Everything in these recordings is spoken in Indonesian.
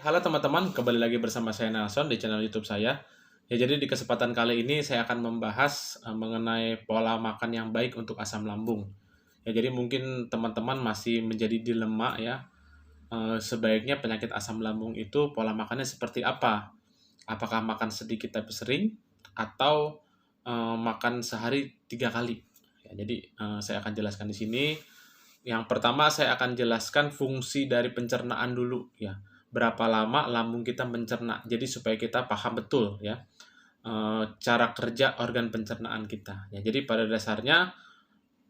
Halo teman-teman, kembali lagi bersama saya Nelson di channel YouTube saya. Ya, jadi di kesempatan kali ini saya akan membahas mengenai pola makan yang baik untuk asam lambung. Ya, jadi mungkin teman-teman masih menjadi dilema ya, sebaiknya penyakit asam lambung itu pola makannya seperti apa? Apakah makan sedikit tapi sering atau makan sehari 3 kali? Ya, jadi saya akan jelaskan di sini. Yang pertama saya akan jelaskan fungsi dari pencernaan dulu ya. Berapa lama lambung kita mencerna. Jadi supaya kita paham betul ya cara kerja organ pencernaan kita. Ya, jadi pada dasarnya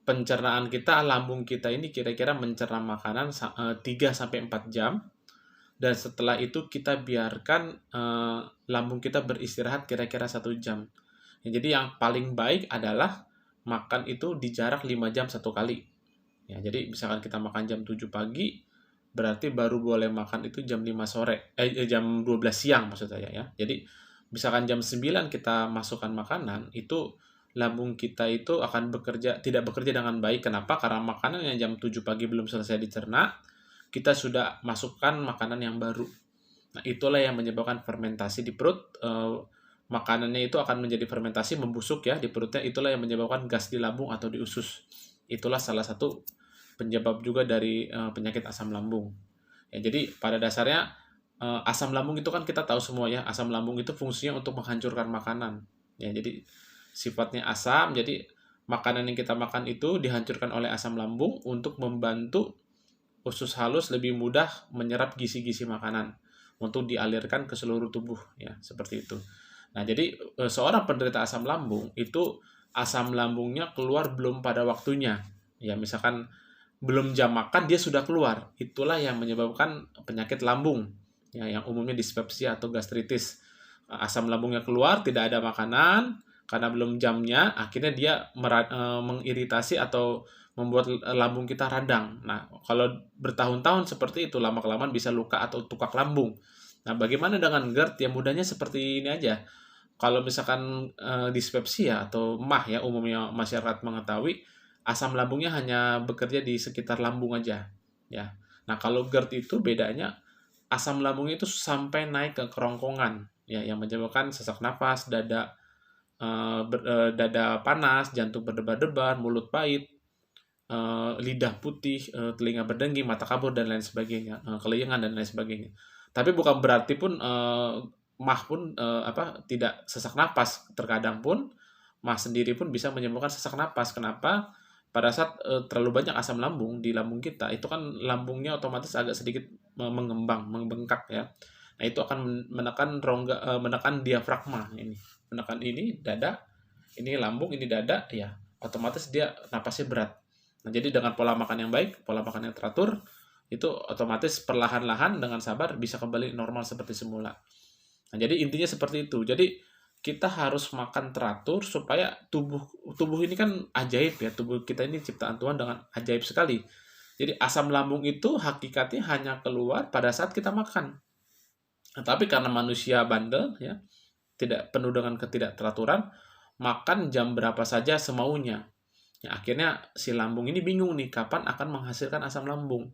pencernaan kita, lambung kita ini kira-kira mencerna makanan 3 sampai 4 jam dan setelah itu kita biarkan lambung kita beristirahat kira-kira 1 jam. Ya, jadi yang paling baik adalah makan itu di jarak 5 jam satu kali. Ya, jadi misalkan kita makan jam 7 pagi, berarti baru boleh makan itu jam 5 sore, jam 12 siang maksud saya ya. Jadi misalkan jam 9 kita masukkan makanan, itu lambung kita itu akan tidak bekerja dengan baik. Kenapa? Karena makanan yang jam 7 pagi belum selesai dicerna, kita sudah masukkan makanan yang baru. Nah, itulah yang menyebabkan fermentasi di perut. Makanannya itu akan menjadi fermentasi, membusuk ya di perutnya. Itulah yang menyebabkan gas di lambung atau di usus. Itulah salah satu penyebab juga dari penyakit asam lambung. Ya, jadi pada dasarnya asam lambung itu kan kita tahu semua ya, asam lambung itu fungsinya untuk menghancurkan makanan. Ya, jadi sifatnya asam, jadi makanan yang kita makan itu dihancurkan oleh asam lambung untuk membantu usus halus lebih mudah menyerap gizi-gizi makanan untuk dialirkan ke seluruh tubuh ya, seperti itu. Nah, jadi seorang penderita asam lambung itu asam lambungnya keluar belum pada waktunya. Ya, misalkan belum jam makan dia sudah keluar. Itulah yang menyebabkan penyakit lambung. Ya, yang umumnya dispepsia atau gastritis. Asam lambungnya keluar, tidak ada makanan, karena belum jamnya, akhirnya dia mengiritasi atau membuat lambung kita radang. Nah, kalau bertahun-tahun seperti itu, lama-kelamaan bisa luka atau tukak lambung. Nah, bagaimana dengan GERD? Ya mudahnya seperti ini aja. Kalau misalkan dispepsia atau MAH ya, umumnya masyarakat mengetahui, asam lambungnya hanya bekerja di sekitar lambung aja. Ya. Nah, kalau GERD itu bedanya asam lambungnya itu sampai naik ke kerongkongan, ya, yang menyebabkan sesak napas, dada panas, jantung berdebar-debar, mulut pahit, lidah putih, telinga berdenging, mata kabur dan lain sebagainya, kelayangan dan lain sebagainya. Tapi bukan berarti pun MAH pun tidak sesak napas. Terkadang pun MAH sendiri pun bisa menyebabkan sesak napas. Kenapa? Pada saat terlalu banyak asam lambung di lambung kita, itu kan lambungnya otomatis agak sedikit mengembang, membengkak ya. Nah, itu akan menekan diafragma ini. Menekan ini dada, ini lambung, ini dada, ya otomatis dia napasnya berat. Nah, jadi dengan pola makan yang baik, pola makan yang teratur, itu otomatis perlahan-lahan dengan sabar bisa kembali normal seperti semula. Nah, jadi intinya seperti itu. Jadi kita harus makan teratur supaya tubuh tubuh ini kan ajaib ya. Tubuh kita ini ciptaan Tuhan dengan ajaib sekali. Jadi asam lambung itu hakikatnya hanya keluar pada saat kita makan. Nah, tapi karena manusia bandel ya, tidak penuh dengan ketidakteraturan, makan jam berapa saja semaunya. Ya, akhirnya si lambung ini bingung nih kapan akan menghasilkan asam lambung.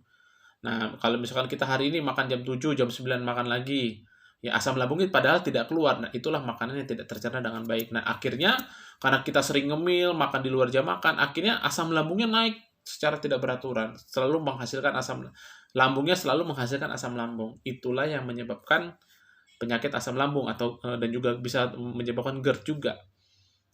Nah, kalau misalkan kita hari ini makan jam 7, jam 9 makan lagi, ya asam lambungnya padahal tidak keluar. Nah, itulah makanan yang tidak tercerna dengan baik. Nah, akhirnya karena kita sering ngemil, makan di luar jam makan, akhirnya asam lambungnya naik secara tidak beraturan, selalu menghasilkan asam lambungnya selalu menghasilkan asam lambung. Itulah yang menyebabkan penyakit asam lambung atau dan juga bisa menyebabkan GERD juga.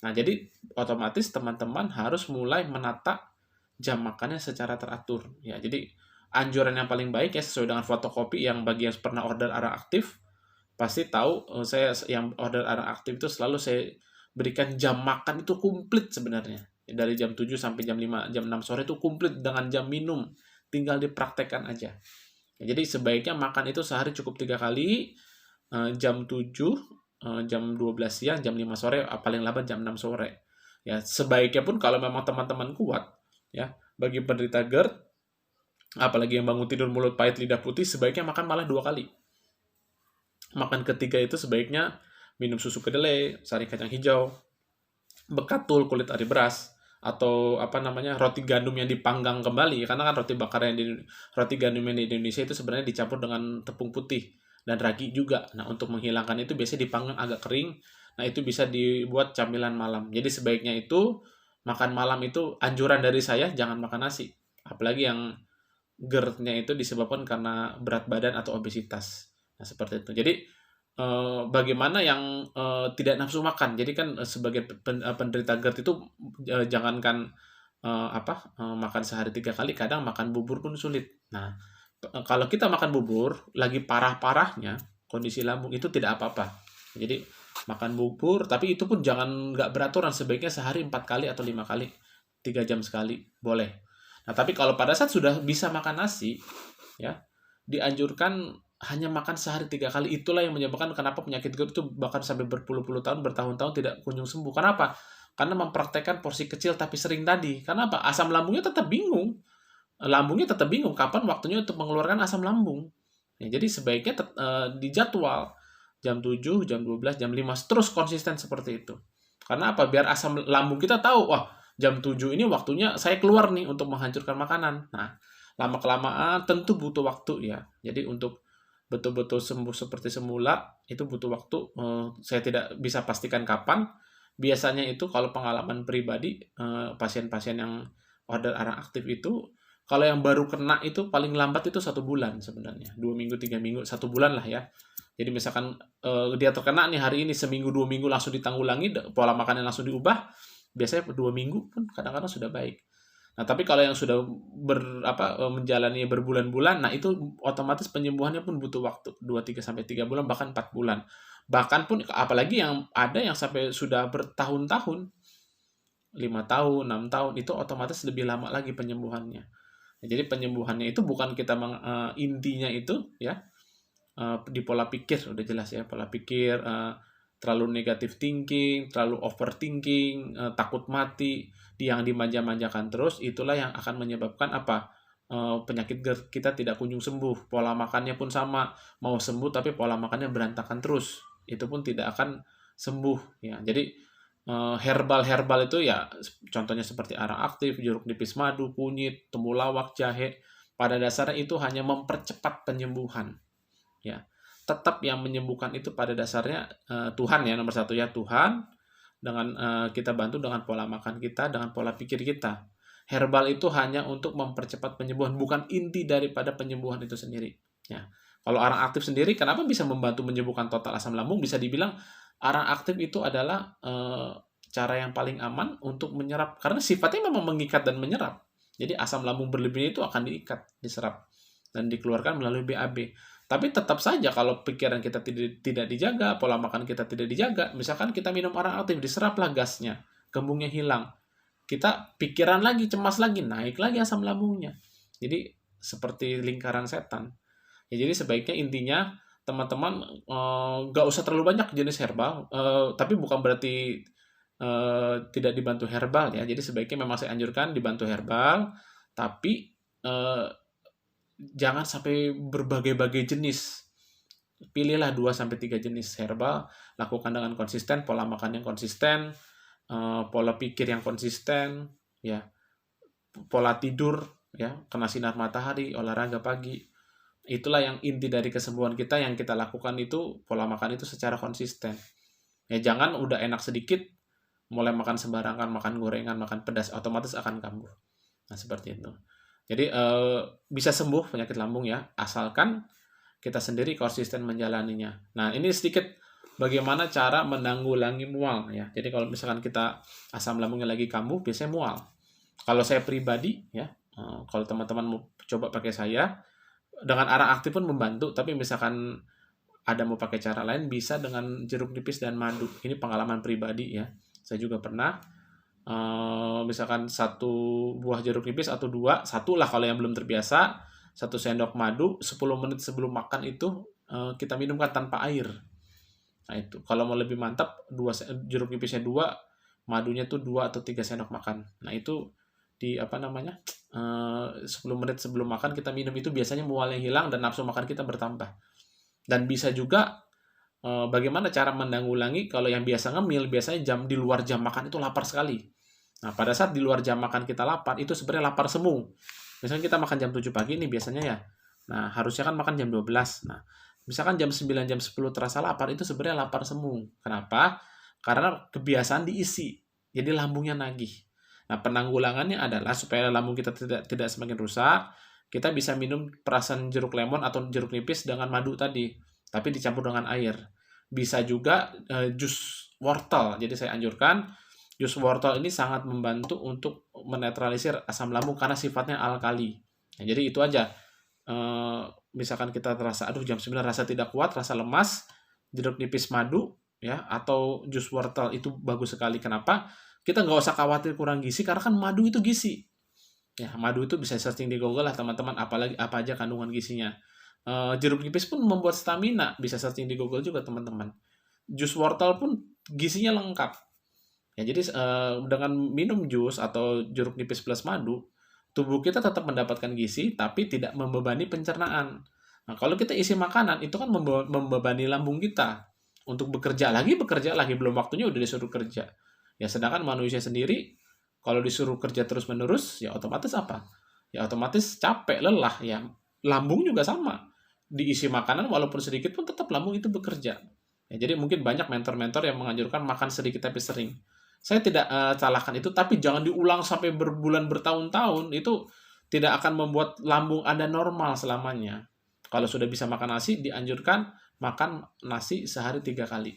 Nah, jadi otomatis teman-teman harus mulai menata jam makannya secara teratur. Ya, jadi anjuran yang paling baik ya sesuai dengan fotokopi yang bagi yang pernah order arang aktif pasti tahu saya yang order arang aktif itu selalu saya berikan jam makan itu komplit sebenarnya. Dari jam 7 sampai jam 5, jam 6 sore itu komplit dengan jam minum. Tinggal dipraktekkan aja. Ya, jadi sebaiknya makan itu sehari cukup 3 kali, jam 7, jam 12 siang, jam 5 sore, paling lambat jam 6 sore. Ya, sebaiknya pun kalau memang teman-teman kuat, ya, bagi penderita GERD, apalagi yang bangun tidur mulut pahit lidah putih, sebaiknya makan malah 2 kali. Makan ketiga itu sebaiknya minum susu kedelai, sari kacang hijau, bekatul kulit ari beras, atau roti gandum yang dipanggang kembali, karena kan roti gandum yang di Indonesia itu sebenarnya dicampur dengan tepung putih. dan ragi juga. Nah, untuk menghilangkan itu biasanya dipanggang agak kering. Nah, itu bisa dibuat camilan malam. Jadi sebaiknya itu makan malam itu anjuran dari saya jangan makan nasi. Apalagi yang GERD-nya itu disebabkan karena berat badan atau obesitas. Nah, seperti itu. Jadi bagaimana yang tidak nafsu makan. Jadi kan sebagai penderita GERD itu jangankan makan sehari 3 kali, kadang makan bubur pun sulit. Nah, kalau kita makan bubur lagi parah-parahnya kondisi lambung itu tidak apa-apa. Jadi makan bubur, tapi itu pun jangan nggak beraturan, sebaiknya sehari 4 kali atau 5 kali, 3 jam sekali boleh. Nah, tapi kalau pada saat sudah bisa makan nasi, ya dianjurkan hanya makan sehari 3 kali. Itulah yang menyebabkan kenapa penyakit GERD itu bahkan sampai berpuluh-puluh tahun, bertahun-tahun tidak kunjung sembuh. Kenapa? Karena mempraktekkan porsi kecil tapi sering tadi. Kenapa? Asam lambungnya tetap bingung. Lambungnya tetap bingung kapan waktunya untuk mengeluarkan asam lambung. Ya, jadi sebaiknya dijadwal jam 7, jam 12, jam 5 terus konsisten seperti itu. Karena apa? Biar asam lambung kita tahu, wah, jam 7 ini waktunya saya keluar nih untuk menghancurkan makanan. Nah, lama-kelamaan tentu butuh waktu ya. Jadi untuk betul-betul sembuh seperti semula itu butuh waktu. Saya tidak bisa pastikan kapan. Biasanya itu kalau pengalaman pribadi pasien-pasien yang order arang aktif itu, kalau yang baru kena itu paling lambat itu 1 bulan sebenarnya, 2 minggu, 3 minggu, 1 bulan lah ya. Jadi misalkan dia terkena nih hari ini, seminggu 2 minggu langsung ditanggulangi, pola makannya langsung diubah, biasanya 2 minggu pun kadang-kadang sudah baik. Nah, tapi kalau yang sudah menjalani berbulan-bulan, nah itu otomatis penyembuhannya pun butuh waktu 2, 3 sampai 3 bulan, bahkan 4 bulan. Bahkan pun apalagi yang ada yang sampai sudah bertahun-tahun, 5 tahun, 6 tahun, itu otomatis lebih lama lagi penyembuhannya. Nah, jadi penyembuhannya itu bukan kita intinya itu ya di pola pikir, udah jelas ya, pola pikir, terlalu negative thinking, terlalu overthinking, takut mati, yang dimanja-manjakan terus, itulah yang akan menyebabkan penyakit GERD kita tidak kunjung sembuh. Pola makannya pun sama, mau sembuh tapi pola makannya berantakan terus, itu pun tidak akan sembuh ya. Jadi herbal itu ya contohnya seperti arang aktif, jeruk nipis madu, kunyit, temulawak, jahe, pada dasarnya itu hanya mempercepat penyembuhan ya. Tetap yang menyembuhkan itu pada dasarnya Tuhan ya, nomor satu ya, Tuhan, dengan kita bantu dengan pola makan kita, dengan pola pikir kita. Herbal itu hanya untuk mempercepat penyembuhan, bukan inti daripada penyembuhan itu sendiri ya. Kalau arang aktif sendiri kenapa bisa membantu menyembuhkan total asam lambung? Bisa dibilang arang aktif itu adalah cara yang paling aman untuk menyerap, karena sifatnya memang mengikat dan menyerap. Jadi asam lambung berlebih itu akan diikat, diserap, dan dikeluarkan melalui BAB. Tapi tetap saja kalau pikiran kita tidak dijaga, pola makan kita tidak dijaga, misalkan kita minum arang aktif, diseraplah gasnya, kembungnya hilang, kita pikiran lagi, cemas lagi, naik lagi asam lambungnya. Jadi seperti lingkaran setan. Ya, jadi sebaiknya intinya teman-teman nggak usah terlalu banyak jenis herbal, tapi bukan berarti tidak dibantu herbal ya. Jadi sebaiknya memang saya anjurkan dibantu herbal, tapi jangan sampai berbagai-bagai jenis. Pilihlah 2-3 jenis herbal, lakukan dengan konsisten, pola makan yang konsisten, pola pikir yang konsisten, ya, pola tidur, ya, kena sinar matahari, olahraga pagi. Itulah yang inti dari kesembuhan kita, yang kita lakukan itu pola makan itu secara konsisten. Ya, jangan udah enak sedikit, mulai makan sembarangan, makan gorengan, makan pedas, otomatis akan kambuh. Nah, seperti itu. Jadi bisa sembuh penyakit lambung ya, asalkan kita sendiri konsisten menjalaninya. Nah, ini sedikit bagaimana cara menanggulangi mual ya. Jadi kalau misalkan kita asam lambungnya lagi kambuh, biasanya mual. Kalau saya pribadi ya, kalau teman-teman mau coba pakai saya, dengan arang aktif pun membantu, tapi misalkan ada mau pakai cara lain, bisa dengan jeruk nipis dan madu. Ini pengalaman pribadi ya. Saya juga pernah misalkan 1 buah jeruk nipis atau 2, 1 lah kalau yang belum terbiasa, 1 sendok madu, 10 menit sebelum makan itu kita minumkan tanpa air. Nah itu, kalau mau lebih mantap, jeruk nipisnya 2, madunya tuh 2 atau 3 sendok makan. Nah itu di 10 menit sebelum makan kita minum, itu biasanya mualnya hilang dan nafsu makan kita bertambah. Dan bisa juga bagaimana cara menanggulangi kalau yang biasa ngemil, biasanya di luar jam makan itu lapar sekali. Nah, pada saat di luar jam makan kita lapar, itu sebenarnya lapar semu. Misalnya kita makan jam 7 pagi nih biasanya ya. Nah, harusnya kan makan jam 12. Nah, Misalkan jam 9, jam 10 terasa lapar, itu sebenarnya lapar semu. Kenapa? Karena kebiasaan diisi. Jadi lambungnya nagih. Nah, penanggulangannya adalah supaya lambung kita tidak semakin rusak, kita bisa minum perasan jeruk lemon atau jeruk nipis dengan madu tadi, tapi dicampur dengan air. Bisa juga jus wortel. Jadi saya anjurkan jus wortel ini sangat membantu untuk menetralisir asam lambung karena sifatnya alkali. Nah, jadi itu aja. Eh, Misalkan kita terasa aduh jam 9 rasa tidak kuat, rasa lemas, jeruk nipis madu ya atau jus wortel itu bagus sekali. Kenapa? Kita nggak usah khawatir kurang gizi karena kan madu itu gizi. Ya, madu itu bisa searching di Google lah teman-teman apalagi apa aja kandungan gizinya. Jeruk nipis pun membuat stamina, bisa searching di Google juga teman-teman. Jus wortel pun gizinya lengkap. Ya, jadi dengan minum jus atau jeruk nipis plus madu, tubuh kita tetap mendapatkan gizi tapi tidak membebani pencernaan. Nah, kalau kita isi makanan itu kan membebani lambung kita untuk bekerja lagi belum waktunya udah disuruh kerja. Ya sedangkan manusia sendiri kalau disuruh kerja terus-menerus ya otomatis apa? Ya otomatis capek, lelah ya. Lambung juga sama. Diisi makanan walaupun sedikit pun tetap lambung itu bekerja. Ya, jadi mungkin banyak mentor-mentor yang menganjurkan makan sedikit tapi sering. Saya tidak salahkan itu, tapi jangan diulang sampai berbulan bertahun-tahun. Itu tidak akan membuat lambung Anda normal selamanya. Kalau sudah bisa makan nasi, dianjurkan makan nasi sehari 3 kali.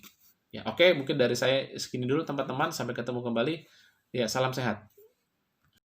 Ya, oke, mungkin dari saya segini dulu teman-teman. Sampai ketemu kembali. Ya, salam sehat.